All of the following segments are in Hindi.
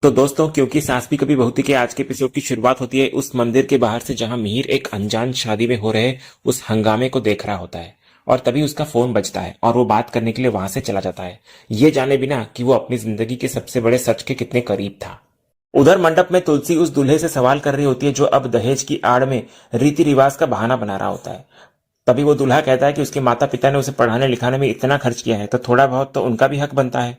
तो दोस्तों, क्योंकि सास भी कभी बहू थी के आज के एपिसोड की शुरुआत होती है उस मंदिर के बाहर से जहां मिहिर एक अनजान शादी में हो रहे उस हंगामे को देख रहा होता है। और तभी उसका फोन बजता है और वो बात करने के लिए वहां से चला जाता है, ये जाने बिना कि वो अपनी जिंदगी के सबसे बड़े सच के कितने करीब था। उधर मंडप में तुलसी उस दूल्हे से सवाल कर रही होती है जो अब दहेज की आड़ में रीति रिवाज का बहाना बना रहा होता है। तभी वो दूल्हा कहता है कि उसके माता पिता ने उसे पढ़ाने लिखाने में इतना खर्च किया है तो थोड़ा बहुत तो उनका भी हक बनता है।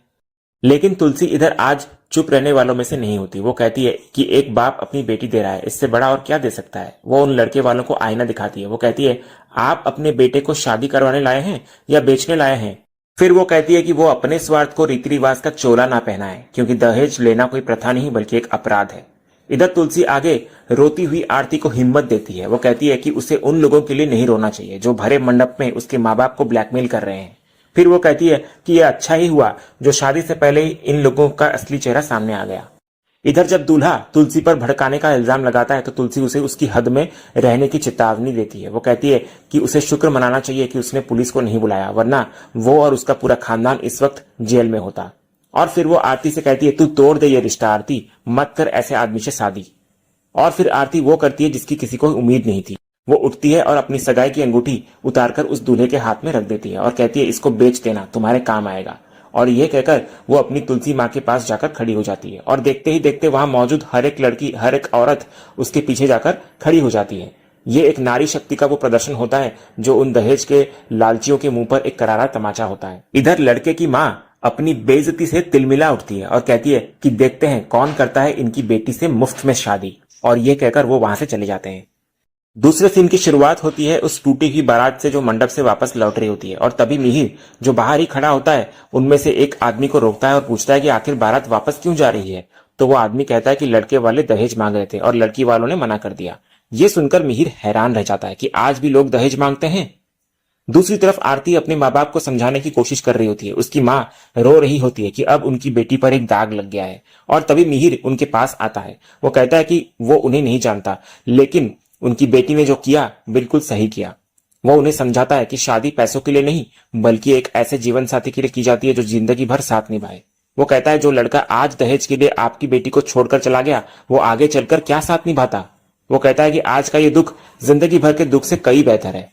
लेकिन तुलसी इधर आज चुप रहने वालों में से नहीं होती। वो कहती है कि एक बाप अपनी बेटी दे रहा है, इससे बड़ा और क्या दे सकता है। वो उन लड़के वालों को आईना दिखाती है। वो कहती है, आप अपने बेटे को शादी करवाने लाए हैं या बेचने लाए हैं। फिर वो कहती है कि वो अपने स्वार्थ को रीति रिवाज का चोला ना पहनाए, क्योंकि दहेज लेना कोई प्रथा नहीं बल्कि एक अपराध है। इधर तुलसी आगे रोती हुई आरती को हिम्मत देती है। वो कहती है कि उसे उन लोगों के लिए नहीं रोना चाहिए जो भरे मंडप में उसके माँ बाप को ब्लैकमेल कर रहे हैं। फिर वो कहती है कि यह अच्छा ही हुआ जो शादी से पहले ही इन लोगों का असली चेहरा सामने आ गया। इधर जब दूल्हा तुलसी पर भड़काने का इल्जाम लगाता है तो तुलसी उसे उसकी हद में रहने की चेतावनी देती है। वो कहती है कि उसे शुक्र मनाना चाहिए कि उसने पुलिस को नहीं बुलाया, वरना वो और उसका पूरा खानदान इस वक्त जेल में होता। और फिर वो आरती से कहती है, तू तोड़ दे ये रिश्ता आरती, मत कर ऐसे आदमी से शादी। और फिर आरती वो करती है जिसकी किसी को उम्मीद नहीं थी। वो उठती है और अपनी सगाई की अंगूठी उतारकर उस दूल्हे के हाथ में रख देती है और कहती है, इसको बेच देना, तुम्हारे काम आएगा। और ये कहकर वो अपनी तुलसी माँ के पास जाकर खड़ी हो जाती है और देखते ही देखते वहां मौजूद हर एक लड़की, हर एक औरत उसके पीछे जाकर खड़ी हो जाती है। ये एक नारी शक्ति का वो प्रदर्शन होता है जो उन दहेज के लालचियों के मुंह पर एक करारा तमाचा होता है। इधर लड़के की माँ अपनी बेइज्जती से तिलमिला उठती है और कहती है कि देखते हैं कौन करता है इनकी बेटी से मुफ्त में शादी। और ये कहकर वो वहां से चले जाते हैं। दूसरे सीन की शुरुआत होती है उस टूटी हुई बारात से जो मंडप से वापस लौट रही होती है। और तभी मिहिर जो बाहर ही खड़ा होता है उनमें से एक आदमी को रोकता है और पूछता है कि आखिर बारात वापस क्यों जा रही है। तो वो आदमी कहता है कि लड़के वाले दहेज मांग रहे थे और लड़की वालों ने मना कर दिया। ये सुनकर मिहिर हैरान रह जाता है कि आज भी लोग दहेज मांगते हैं। दूसरी तरफ आरती अपने माँ बाप को समझाने की कोशिश कर रही होती है। उसकी माँ रो रही होती है कि अब उनकी बेटी पर एक दाग लग गया है। और तभी मिहिर उनके पास आता है। वो कहता है कि वो उन्हें नहीं जानता, लेकिन उनकी बेटी ने जो किया बिल्कुल सही किया। वो उन्हें समझाता है कि शादी पैसों के लिए नहीं बल्कि एक ऐसे जीवन साथी के लिए की जाती है जो जिंदगी भर साथ निभाए। वो कहता है, जो लड़का आज दहेज के लिए आपकी बेटी को छोड़कर चला गया वो आगे चलकर क्या साथ निभाता। वो कहता है कि आज का ये दुख जिंदगी भर के दुख से कई बेहतर है।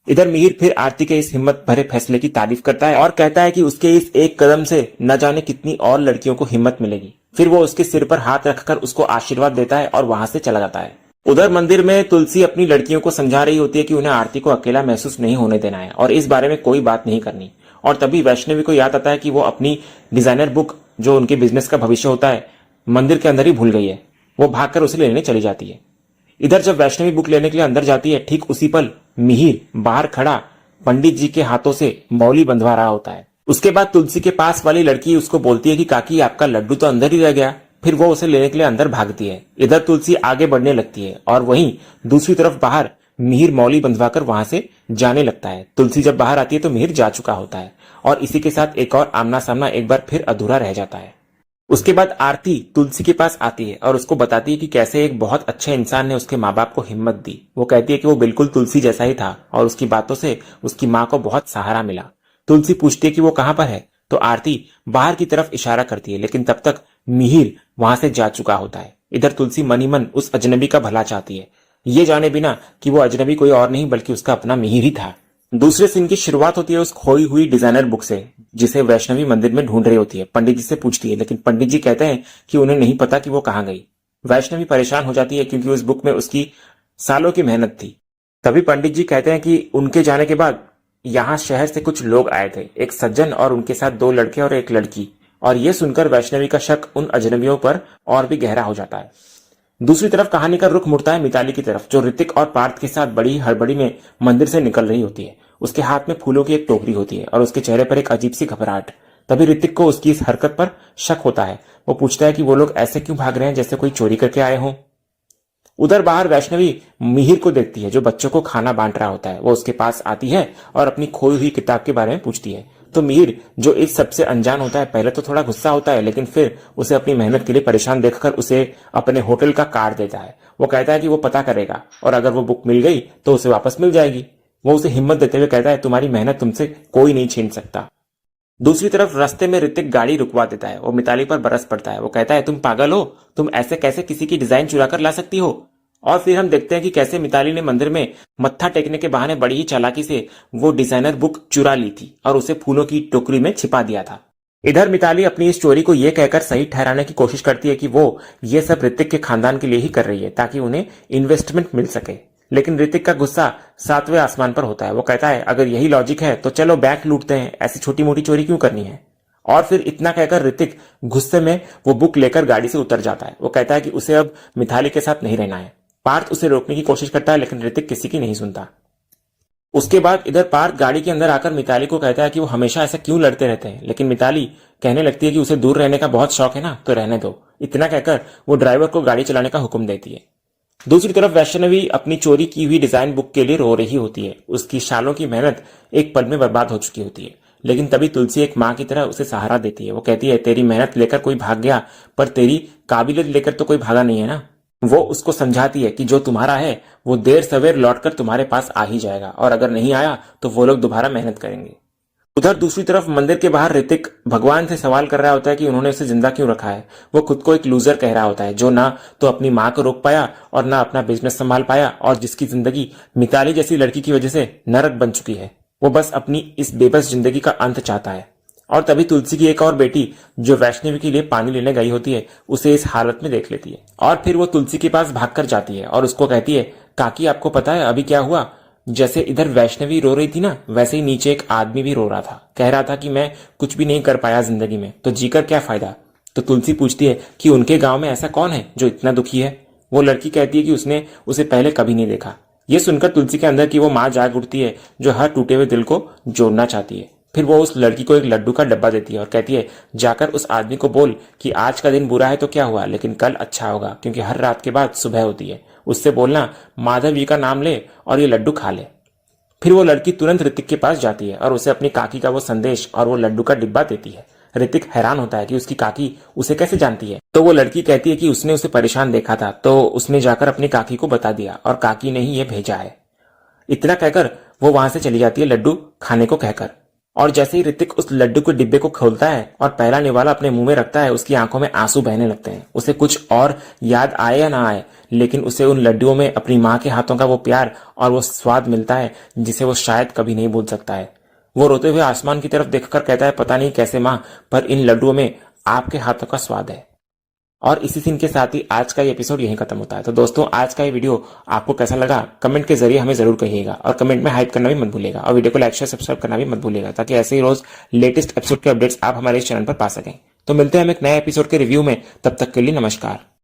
इधर मिहिर फिर आरती के इस हिम्मत भरे फैसले की तारीफ करता है और कहता है कि उसके इस एक कदम से न जाने कितनी और लड़कियों को हिम्मत मिलेगी। फिर वो उसके सिर पर हाथ रखकर उसको आशीर्वाद देता है और वहां से चला जाता है। उधर मंदिर में तुलसी अपनी लड़कियों को समझा रही होती है कि उन्हें आरती को अकेला महसूस नहीं होने देना है और इस बारे में कोई बात नहीं करनी। और तभी वैष्णवी को याद आता है कि वो अपनी डिजाइनर बुक जो उनके बिजनेस का भविष्य होता है मंदिर के अंदर ही भूल गई है। वो भागकर उसे लेने चली जाती है। इधर जब वैष्णवी बुक लेने के लिए अंदर जाती है, ठीक उसी पल मिहिर बाहर खड़ा पंडित जी के हाथों से मौली बंधवा रहा होता है। उसके बाद तुलसी के पास वाली लड़की उसको बोलती है कि काकी आपका लड्डू तो अंदर ही रह गया। फिर वो उसे लेने के लिए अंदर भागती है। इधर तुलसी आगे बढ़ने लगती है और वहीं दूसरी तरफ बाहर मिहिर मौली बंधवाकर वहां से जाने लगता है। तुलसी जब बाहर आती है तो मिहिर जा चुका होता है और इसी के साथ एक और आमना सामना एक बार फिर अधूरा रह जाता है। उसके बाद आरती तुलसी के पास आती है और उसको बताती है कि कैसे एक बहुत अच्छे इंसान ने उसके माँ बाप को हिम्मत दी। वो कहती है कि वो बिल्कुल तुलसी जैसा ही था और उसकी बातों से उसकी माँ को बहुत सहारा मिला। तुलसी पूछती है कि वो कहाँ पर है तो आरती बाहर की तरफ इशारा करती है, लेकिन तब तक मिहिर वहां से जा चुका होता है। इधर तुलसी मनी मन उस अजनबी का भला चाहती है, ये जाने बिना कि वो अजनबी कोई और नहीं बल्कि उसका अपना मिहिर ही था। दूसरे सीन की शुरुआत होती है उस खोई हुई डिजाइनर बुक से जिसे वैष्णवी मंदिर में ढूंढ रही होती है। पंडित जी से पूछती है, लेकिन पंडित जी कहते हैं कि उन्हें नहीं पता कि वो कहाँ गई। वैष्णवी परेशान हो जाती है क्योंकि उस बुक में उसकी सालों की मेहनत थी। तभी पंडित जी कहते हैं कि उनके जाने के बाद यहाँ शहर से कुछ लोग आए थे, एक सज्जन और उनके साथ दो लड़के और एक लड़की। और ये सुनकर वैष्णवी का शक उन अजनबियों पर और भी गहरा हो जाता है। दूसरी तरफ कहानी का रुख मुड़ता है मिताली की तरफ, जो ऋतिक और पार्थ के साथ बड़ी हड़बड़ी में मंदिर से निकल रही होती है। उसके हाथ में फूलों की एक टोकरी होती है और उसके चेहरे पर एक अजीब सी घबराहट। तभी ऋतिक को उसकी इस हरकत पर शक होता है। वो पूछता है कि वो लोग ऐसे क्यों भाग रहे हैं जैसे कोई चोरी करके आए हों। उधर बाहर वैष्णवी मिहिर को देखती है जो बच्चों को खाना बांट रहा होता है। वो उसके पास आती है और अपनी खोई हुई किताब के बारे में पूछती है। तो मिहिर जो इस सबसे अनजान होता है पहले तो थोड़ा गुस्सा होता है, लेकिन फिर उसे अपनी मेहनत के लिए परेशान देखकर उसे अपने होटल का कार्ड देता है। वो कहता है कि वो पता करेगा और अगर वो बुक मिल गई तो उसे वापस मिल जाएगी। वो उसे हिम्मत देते हुए कहता है, तुम्हारी मेहनत तुमसे कोई नहीं छीन सकता। दूसरी तरफ रास्ते में ऋतिक गाड़ी रुकवा देता है। वो मिताली पर बरस पड़ता है। वो कहता है, तुम पागल हो, तुम ऐसे कैसे किसी की डिजाइन चुरा कर ला सकती हो। और फिर हम देखते हैं कि कैसे मिताली ने मंदिर में मत्था टेकने के बहाने बड़ी ही चालाकी से वो डिजाइनर बुक चुरा ली थी और उसे फूलों की टोकरी में छिपा दिया था। इधर मिताली अपनी इस चोरी को यह कहकर सही ठहराने की कोशिश करती है कि वो ये सब ऋतिक के खानदान के लिए ही कर रही है ताकि उन्हें इन्वेस्टमेंट मिल सके। लेकिन ऋतिक का गुस्सा सातवें आसमान पर होता है। वो कहता है, अगर यही लॉजिक है तो चलो बैंक लूटते हैं, ऐसी छोटी मोटी चोरी क्यों करनी है। और फिर इतना कहकर ऋतिक गुस्से में वो बुक लेकर गाड़ी से उतर जाता है। वो कहता है कि उसे अब मिताली के साथ नहीं रहना है। पार्थ उसे रोकने की कोशिश करता है लेकिन ऋतिक किसी की नहीं सुनता। उसके बाद इधर पार्थ गाड़ी के अंदर आकर मिताली को कहता है कि वो हमेशा ऐसा क्यों लड़ते रहते हैं, लेकिन मिताली कहने लगती है कि उसे दूर रहने का बहुत शौक है ना, तो रहने दो। इतना कहकर वो ड्राइवर को गाड़ी चलाने का हुक्म देती है। दूसरी तरफ वैष्णवी अपनी चोरी की हुई डिजाइन बुक के लिए रो रही होती है। उसकी सालों की मेहनत एक पल में बर्बाद हो चुकी होती है। लेकिन तभी तुलसी एक माँ की तरह उसे सहारा देती है। वो कहती है, तेरी मेहनत लेकर कोई भाग गया, पर तेरी काबिलियत लेकर तो कोई भागा नहीं है ना। वो उसको समझाती है कि जो तुम्हारा है वो देर सवेर लौटकर तुम्हारे पास आ ही जाएगा, और अगर नहीं आया तो वो लोग दोबारा मेहनत करेंगे। उधर दूसरी तरफ मंदिर के बाहर ऋतिक भगवान से सवाल कर रहा होता है कि उन्होंने उसे जिंदा क्यों रखा है। वो खुद को एक लूजर कह रहा होता है जो ना तो अपनी माँ को रोक पाया और ना अपना बिजनेस संभाल पाया, और जिसकी जिंदगी मिताली जैसी लड़की की वजह से नरक बन चुकी है। वो बस अपनी इस बेबस जिंदगी का अंत चाहता है। और तभी तुलसी की एक और बेटी जो वैष्णवी के लिए पानी लेने गई होती है उसे इस हालत में देख लेती है, और फिर वो तुलसी के पास भागकर जाती है और उसको कहती है, काकी आपको पता है अभी क्या हुआ। जैसे इधर वैष्णवी रो रही थी ना, वैसे ही नीचे एक आदमी भी रो रहा था। कह रहा था कि मैं कुछ भी नहीं कर पाया जिंदगी में, तो जीकर क्या फायदा। तो तुलसी पूछती है कि उनके गांव में ऐसा कौन है जो इतना दुखी है। वो लड़की कहती है कि उसने उसे पहले कभी नहीं देखा। ये सुनकर तुलसी के अंदर की वो माँ जाग उठती है जो हर टूटे हुए दिल को जोड़ना चाहती है। फिर वो उस लड़की को एक लड्डू का डब्बा देती है और कहती है, जाकर उस आदमी को बोल कि आज का दिन बुरा है तो क्या हुआ, लेकिन कल अच्छा होगा, क्योंकि हर रात के बाद सुबह होती है। उससे बोलना माधव जी का नाम ले और ये लड्डू खा ले। फिर वो लड़की तुरंत ऋतिक के पास जाती है और उसे अपनी काकी का वो संदेश और वो लड्डू का डिब्बा देती है। ऋतिक हैरान होता है कि उसकी काकी उसे कैसे जानती है। तो वो लड़की कहती है कि उसने उसे परेशान देखा था तो उसने जाकर अपनी काकी को बता दिया और काकी ने ही ये भेजा है। इतना कहकर वो वहां से चली जाती है लड्डू खाने को कहकर। और जैसे ही ऋतिक उस लड्डू के डिब्बे को खोलता है और पहला निवाला अपने मुंह में रखता है, उसकी आंखों में आंसू बहने लगते हैं। उसे कुछ और याद आए या ना आए, लेकिन उसे उन लड्डुओं में अपनी माँ के हाथों का वो प्यार और वो स्वाद मिलता है जिसे वो शायद कभी नहीं भूल सकता है। वो रोते हुए आसमान की तरफ देखकर कहता है, पता नहीं कैसे माँ, पर इन लड्डुओं में आपके हाथों का स्वाद है। और इसी सीन के साथ ही आज का ये एपिसोड यहीं खत्म होता है। तो दोस्तों, आज का ये वीडियो आपको कैसा लगा कमेंट के जरिए हमें जरूर कहिएगा, और कमेंट में हाइप करना भी मत भूलिएगा, और वीडियो को लाइक शेयर सब्सक्राइब करना भी मत भूलिएगा, ताकि ऐसे ही रोज लेटेस्ट एपिसोड के अपडेट्स आप हमारे इस चैनल पर पा सकें। तो मिलते हैं हम एक नए एपिसोड के रिव्यू में, तब तक के लिए नमस्कार।